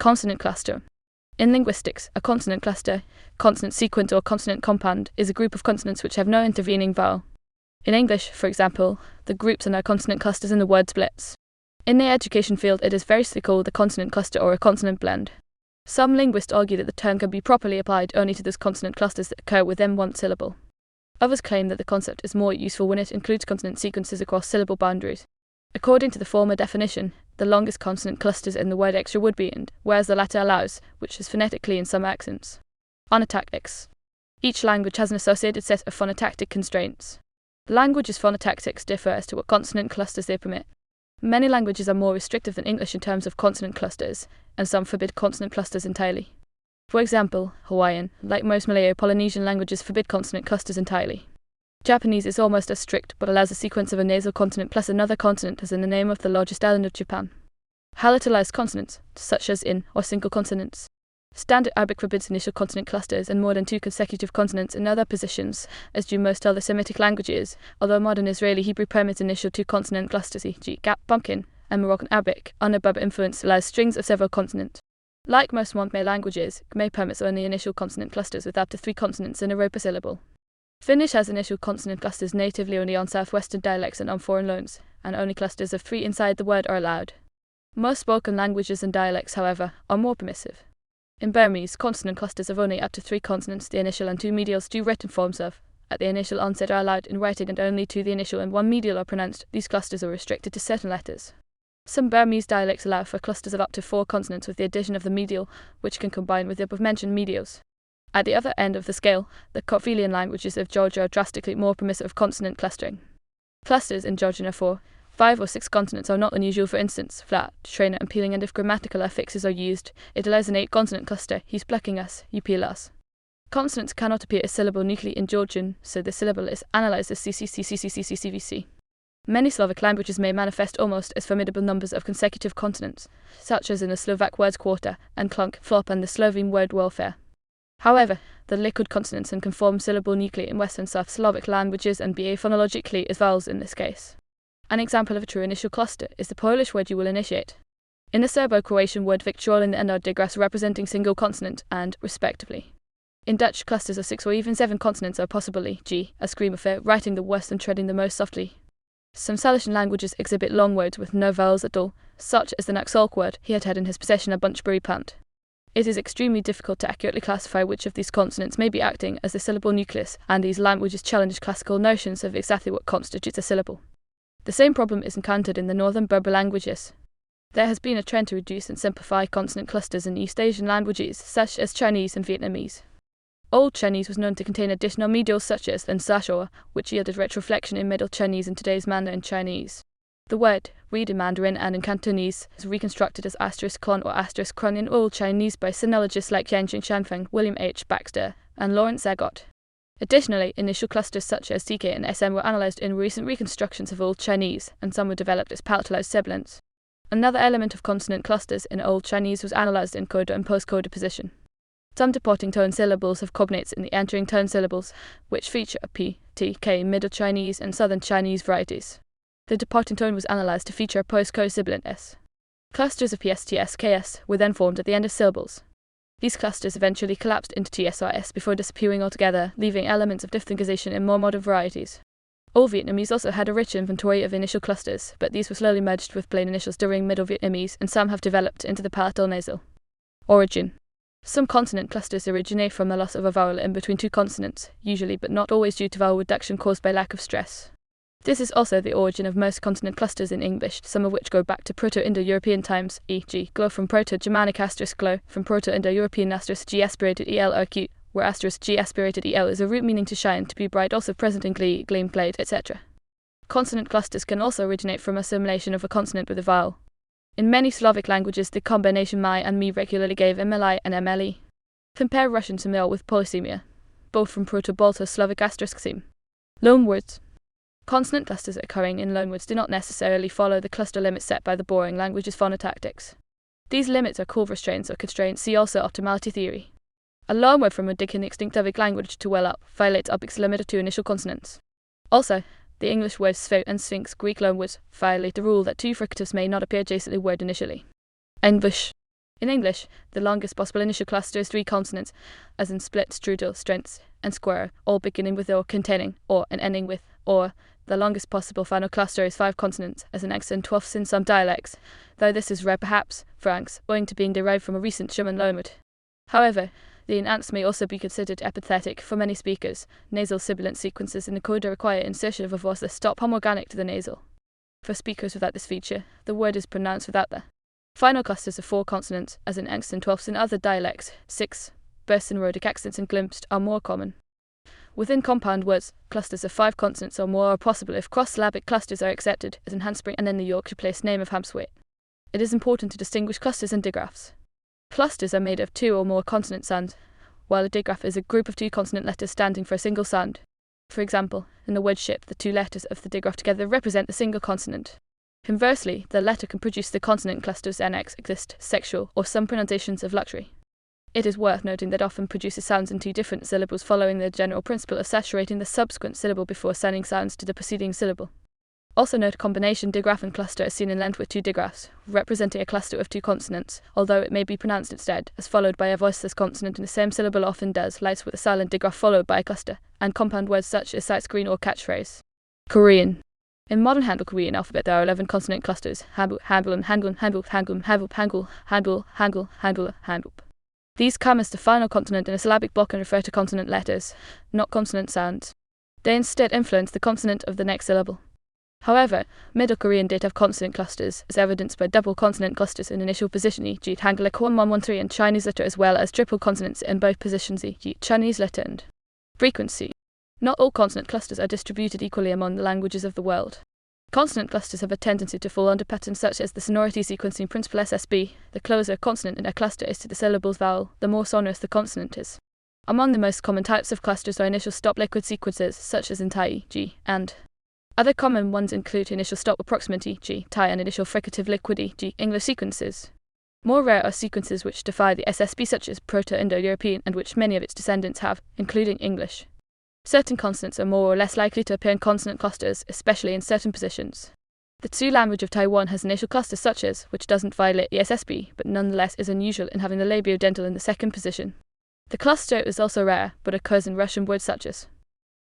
Consonant cluster. In linguistics, a consonant cluster, consonant sequence or consonant compound, is a group of consonants which have no intervening vowel. In English, for example, the groups are now consonant clusters in the word splits. In the education field, it is variously called a consonant cluster or a consonant blend. Some linguists argue that the term can be properly applied only to those consonant clusters that occur within one syllable. Others claim that the concept is more useful when it includes consonant sequences across syllable boundaries. According to the former definition, the longest consonant clusters in the word extra would be end, whereas the latter allows, which is phonetically in some accents. Phonotactics. Each language has an associated set of phonotactic constraints. Languages' phonotactics differ as to what consonant clusters they permit. Many languages are more restrictive than English in terms of consonant clusters, and some forbid consonant clusters entirely. For example, Hawaiian, like most Malayo-Polynesian languages, forbid consonant clusters entirely. Japanese is almost as strict, but allows a sequence of a nasal consonant plus another consonant as in the name of the largest island of Japan. Halitalized consonants, such as in or single consonants. Standard Arabic forbids initial consonant clusters and more than two consecutive consonants in other positions, as do most other Semitic languages, although modern Israeli Hebrew permits initial two consonant clusters, e.g. Gap, pumpkin, and Moroccan Arabic, under Berber influence, allows strings of several consonants. Like most Montmay languages, Khmer permits only initial consonant clusters with up to 3 consonants in a row per syllable. Finnish has initial consonant clusters natively only on southwestern dialects and on foreign loans, and only clusters of 3 inside the word are allowed. Most spoken languages and dialects, however, are more permissive. In Burmese, consonant clusters of only up to 3 consonants, the initial and 2 medials, 2 written forms of, at the initial onset, are allowed in writing, and only 2 the initial and 1 medial are pronounced. These clusters are restricted to certain letters. Some Burmese dialects allow for clusters of up to 4 consonants with the addition of the medial, which can combine with the above-mentioned medials. At the other end of the scale, the Kartvelian languages of Georgia are drastically more permissive of consonant clustering. Clusters in Georgian are 4, 5 or 6 consonants are not unusual. For instance, flat, trainer, and peeling, and if grammatical affixes are used, it allows an 8-consonant cluster. He's plucking us, you peel us. Consonants cannot appear as syllable nuclei in Georgian, so the syllable is analysed as CCCCCCCVC. Many Slavic languages may manifest almost as formidable numbers of consecutive consonants, such as in the Slovak words quarter and clunk, flop, and the Slovene word welfare. However, the liquid consonants and conform syllable nuclei in Western South Slavic languages and behave phonologically as vowels in this case. An example of a true initial cluster is the Polish word you will initiate. In the Serbo-Croatian word victual and the Ennard digras representing single consonant and, respectively. In Dutch, clusters of 6 or even 7 consonants are possible, e.g. a scream affair, writing the worst and treading the most softly. Some Salesian languages exhibit long words with no vowels at all, such as the Naxalk word. He had in his possession a bunchberry plant. It is extremely difficult to accurately classify which of these consonants may be acting as the syllable nucleus, and these languages challenge classical notions of exactly what constitutes a syllable. The same problem is encountered in the northern Berber languages. There has been a trend to reduce and simplify consonant clusters in East Asian languages, such as Chinese and Vietnamese. Old Chinese was known to contain additional medials such as nsashor, which yielded retroflexion in Middle Chinese and today's Mandarin Chinese. The word, read in Mandarin and in Cantonese, is reconstructed as *klon or *krun in Old Chinese by sinologists like Yanqing Shanfeng, William H. Baxter, and Lawrence Zagot. Additionally, initial clusters such as CK and SM were analysed in recent reconstructions of Old Chinese, and some were developed as palatalized sibilants. Another element of consonant clusters in Old Chinese was analysed in coda and post-coda position. Some departing tone syllables have cognates in the entering tone syllables, which feature a P, T, K in Middle Chinese and Southern Chinese varieties. The departing tone was analysed to feature a post-coda sibilant S. Clusters of PS, TS, KS were then formed at the end of syllables. These clusters eventually collapsed into TSRS before disappearing altogether, leaving elements of diphthongization in more modern varieties. Old Vietnamese also had a rich inventory of initial clusters, but these were slowly merged with plain initials during Middle Vietnamese, and some have developed into the palatal nasal. Origin. Some consonant clusters originate from the loss of a vowel in between 2 consonants, usually but not always due to vowel reduction caused by lack of stress. This is also the origin of most consonant clusters in English, some of which go back to Proto-Indo-European times, e.g. glo from Proto-Germanic *glo, from Proto-Indo-European *g aspirated el acute, where *g aspirated el is a root meaning to shine, to be bright, also present in glee, gleam, glade, etc. Consonant clusters can also originate from assimilation of a consonant with a vowel. In many Slavic languages, the combination my and me regularly gave mli and mle. Compare Russian semil with polysemia, both from Proto-Balto Slavic *sim. Loanwords. Consonant clusters occurring in loanwords do not necessarily follow the cluster limits set by the boring language's phonotactics. These limits are called restraints or constraints. See also optimality theory. A loanword from a Dickin extinctive language to well up violates objects limited to initial consonants. Also, the English words sphere and sphinx Greek loanwords violate the rule that 2 fricatives may not appear adjacently word initially. English. In English, the longest possible initial cluster is 3 consonants, as in split, strudel, strengths, and square, all beginning with or containing, or and ending with, or. The longest possible final cluster is 5 consonants, as in X and 12ths in some dialects, though this is rare perhaps, Franks, owing to being derived from a recent German loanword. However, the enants may also be considered epithetic for many speakers. Nasal sibilant sequences in the coda require insertion of a voice that stop homorganic to the nasal. For speakers without this feature, the word is pronounced without the. Final clusters of 4 consonants, as in X and 12ths in other dialects, 6, bursts and rhotic accents and glimpsed are more common. Within compound words, clusters of 5 consonants or more are possible if cross-syllabic clusters are accepted, as in handspring and in the Yorkshire place name of Hampsway. It is important to distinguish clusters and digraphs. Clusters are made of 2 or more consonant sounds, while a digraph is a group of 2 consonant letters standing for a single sound. For example, in the word ship, the 2 letters of the digraph together represent the single consonant. Conversely, the letter can produce the consonant clusters NX, exist, sexual, or some pronunciations of luxury. It is worth noting that often produces sounds in 2 different syllables following the general principle of saturating the subsequent syllable before sending sounds to the preceding syllable. Also note a combination digraph and cluster is seen in length with 2 digraphs, representing a cluster of 2 consonants, although it may be pronounced instead, as followed by a voiceless consonant in the same syllable often does, lights with a silent digraph followed by a cluster, and compound words such as sight screen or catchphrase. Korean. In modern Hangul Korean alphabet there are 11 consonant clusters, Hangul, Hangul, Hangul, Hangul, Hangul, Hangul, Hangul, Hangul, Hangul, Hangul, Hangul. These come as the final consonant in a syllabic block and refer to consonant letters, not consonant sounds. They instead influence the consonant of the next syllable. However, Middle Korean did have consonant clusters, as evidenced by double consonant clusters in initial position e.g. Hangulak 1113 and Chinese letter, as well as triple consonants in both positions e.g. Chinese letter and frequency. Not all consonant clusters are distributed equally among the languages of the world. Consonant clusters have a tendency to fall under patterns such as the sonority sequencing principle SSB. The closer a consonant in a cluster is to the syllable's vowel, the more sonorous the consonant is. Among the most common types of clusters are initial stop liquid sequences, such as in Thai, G, and. Other common ones include initial stop approximate e.g. Thai and initial fricative liquid e.g. English sequences. More rare are sequences which defy the SSB, such as Proto-Indo-European, and which many of its descendants have, including English. Certain consonants are more or less likely to appear in consonant clusters, especially in certain positions. The Tzu language of Taiwan has initial clusters such as, which doesn't violate the SSB, but nonetheless is unusual in having the labiodental in the second position. The cluster is also rare, but occurs in Russian words such as.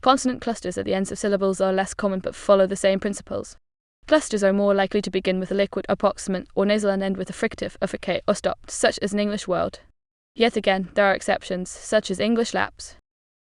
Consonant clusters at the ends of syllables are less common but follow the same principles. Clusters are more likely to begin with a liquid approximant or nasal and end with a fricative of a K or stop, such as in English world. Yet again, there are exceptions, such as English lapse.